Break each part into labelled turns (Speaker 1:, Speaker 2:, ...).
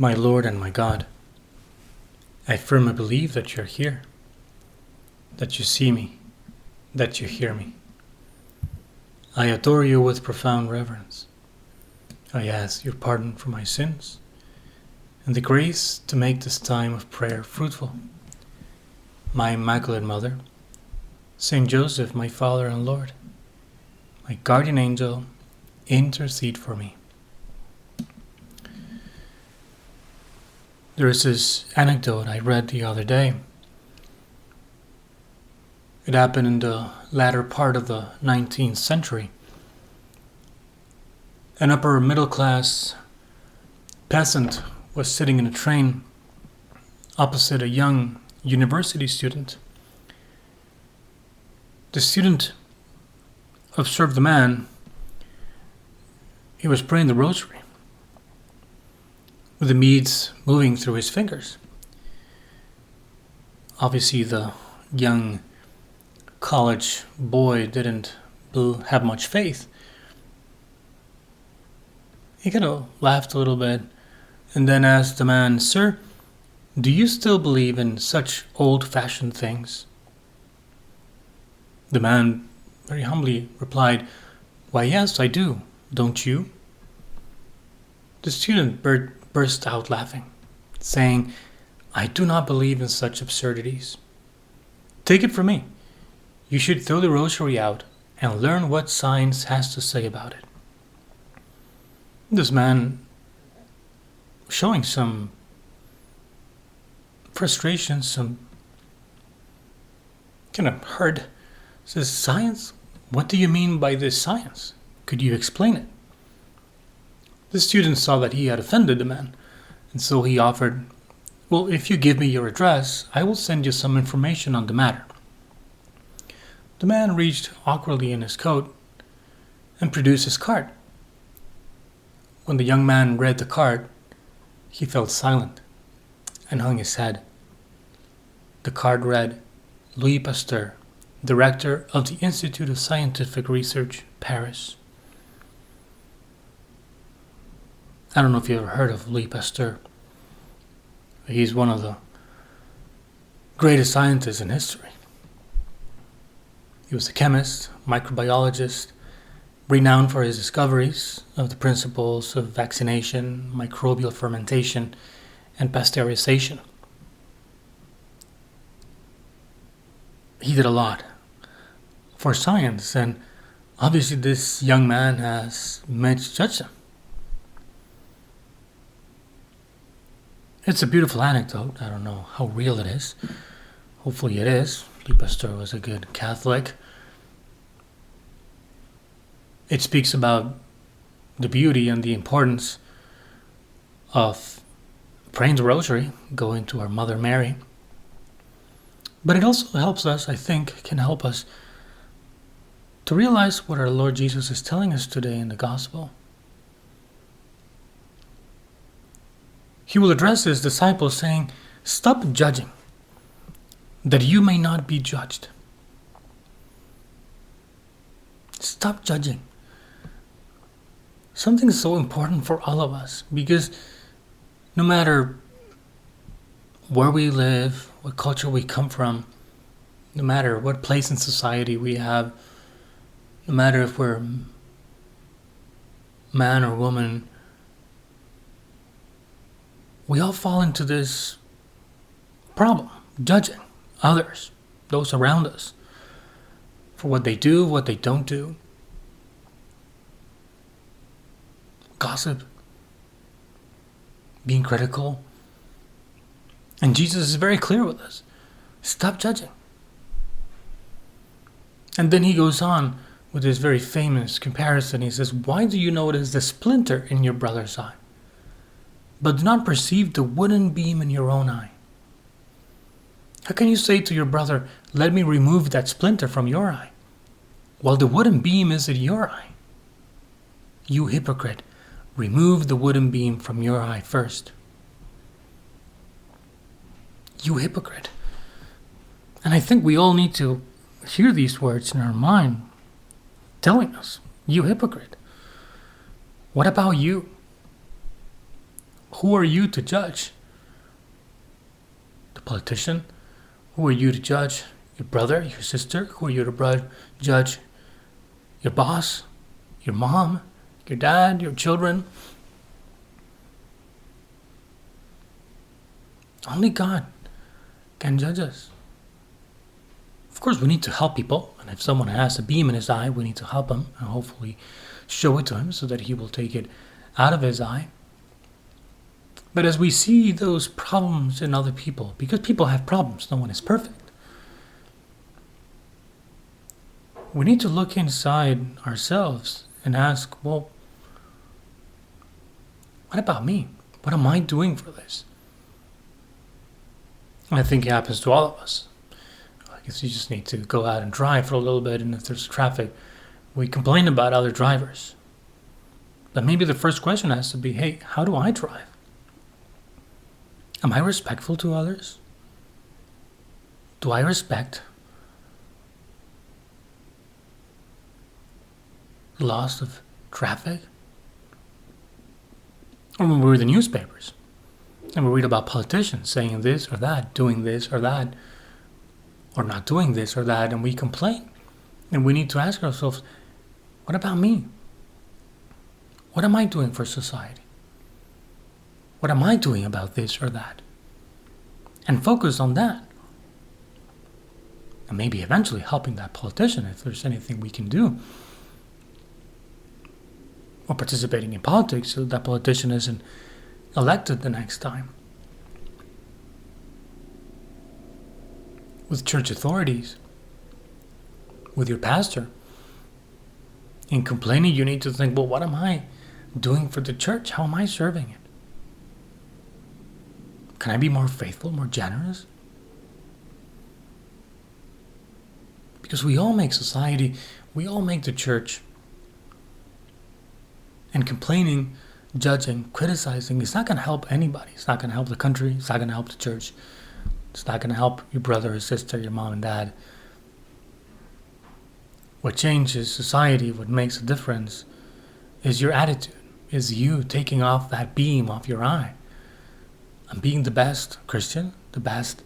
Speaker 1: My Lord and my God, I firmly believe that you're here, that you see me, that you hear me. I adore you with profound reverence. I ask your pardon for my sins and the grace to make this time of prayer fruitful. My Immaculate Mother, Saint Joseph, my Father and Lord, my guardian angel, intercede for me. There is this anecdote I read the other day. It happened in the latter part of the 19th century. An upper middle class peasant was sitting in a train opposite a young university student. The student observed the man. He was praying the rosary, with the beads moving through his fingers. Obviously, the young college boy didn't have much faith. He kind of laughed a little bit and then asked the man, "Sir, do you still believe in such old-fashioned things?" The man very humbly replied, "Why, yes, I do. Don't you?" The student burst out laughing, saying, "I do not believe in such absurdities. Take it from me. You should throw the rosary out and learn what science has to say about it." This man, showing some frustration, some kind of hurt, says, "Science? What do you mean by this science? Could you explain it?" The student saw that he had offended the man, and so he offered, "Well, if you give me your address, I will send you some information on the matter." The man reached awkwardly in his coat and produced his card. When the young man read the card, he fell silent and hung his head. The card read, "Louis Pasteur, Director of the Institute of Scientific Research, Paris." I don't know if you've ever heard of Louis Pasteur. He's one of the greatest scientists in history. He was a chemist, microbiologist, renowned for his discoveries of the principles of vaccination, microbial fermentation, and pasteurization. He did a lot for science, and obviously this young man has misjudged him. It's a beautiful anecdote. I don't know how real it is. Hopefully it is. Louis Pasteur was a good Catholic. It speaks about the beauty and the importance of praying the rosary, going to our Mother Mary. But it also helps us, I think, can help us to realize what our Lord Jesus is telling us today in the Gospel. He will address his disciples saying, "Stop judging, that you may not be judged." Stop judging. Something so important for all of us, because no matter where we live, what culture we come from, no matter what place in society we have, no matter if we're man or woman, we all fall into this problem, judging others, those around us, for what they do, what they don't do. Gossip, being critical. And Jesus is very clear with us. Stop judging. And then he goes on with this very famous comparison. He says, "Why do you notice the splinter in your brother's eye, but do not perceive the wooden beam in your own eye? How can you say to your brother, 'Let me remove that splinter from your eye,' while the wooden beam is in your eye? You hypocrite, remove the wooden beam from your eye first." You hypocrite. And I think we all need to hear these words in our mind, telling us, "You hypocrite. What about you? who are you to judge? The politician? Who are you to judge? Your brother, your sister? Who are you to judge? Your boss? Your mom? Your dad? Your children? Only God can judge us. Of course, we need to help people, and if someone has a beam in his eye, we need to help him and hopefully show it to him so that he will take it out of his eye. But as we see those problems in other people, because people have problems, no one is perfect, we need to look inside ourselves and ask, well, what about me? What am I doing for this? And I think it happens to all of us. I guess you just need to go out and drive for a little bit, and if there's traffic, we complain about other drivers. But maybe the first question has to be, hey, how do I drive? Am I respectful to others? Do I respect the laws of traffic? Or when we read the newspapers and we read about politicians saying this or that, doing this or that, or not doing this or that, and we complain. And we need to ask ourselves, what about me? What am I doing for society? What am I doing about this or that? And focus on that. And maybe eventually helping that politician if there's anything we can do. Or participating in politics so that politician isn't elected the next time. With church authorities, with your pastor. In complaining, you need to think, well, what am I doing for the church? How am I serving it? Can I be more faithful, more generous? Because we all make society, we all make the church. And complaining, judging, criticizing, it's not going to help anybody. It's not going to help the country. It's not going to help the church. It's not going to help your brother or sister, your mom and dad. What changes society, what makes a difference, is your attitude, is you taking off that beam off your eye and being the best Christian, the best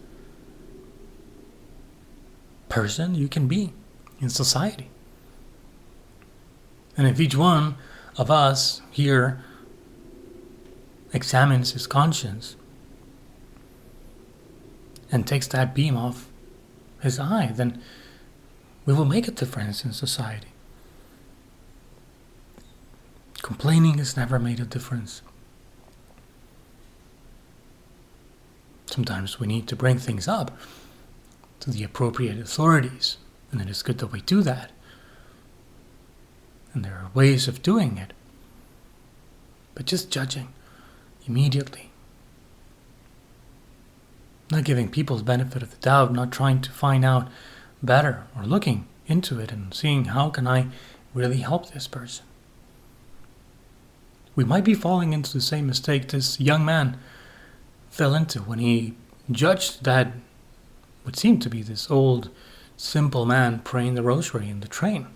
Speaker 1: person you can be in society. And if each one of us here examines his conscience and takes that beam off his eye, then we will make a difference in society. Complaining has never made a difference. Sometimes we need to bring things up to the appropriate authorities, and it is good that we do that. And there are ways of doing it. But just judging immediately, not giving people the benefit of the doubt, not trying to find out better or looking into it and seeing how can I really help this person. We might be falling into the same mistake this young man fell into when he judged that what seemed to be this old, simple man praying the rosary in the train.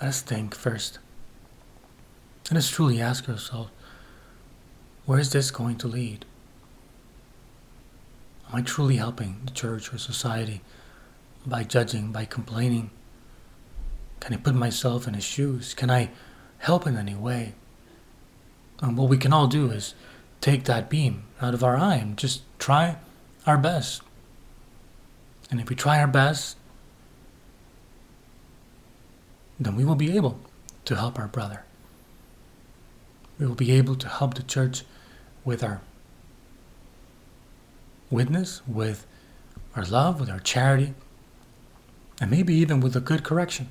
Speaker 1: Let us think first. Let us truly ask ourselves, where is this going to lead? Am I truly helping the church or society by judging, by complaining? Can I put myself in his shoes? Can I help in any way? And what we can all do is take that beam out of our eye and just try our best. And if we try our best, then we will be able to help our brother. We will be able to help the church with our witness, with our love, with our charity, and maybe even with a good correction.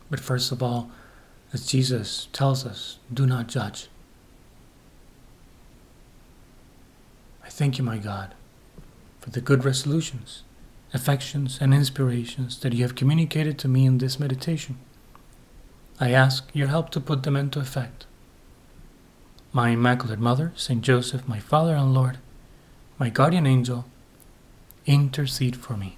Speaker 1: But first of all, as Jesus tells us, do not judge. I thank you, my God, for the good resolutions, affections, and inspirations that you have communicated to me in this meditation. I ask your help to put them into effect. My Immaculate Mother, Saint Joseph, my Father and Lord, my guardian angel, intercede for me.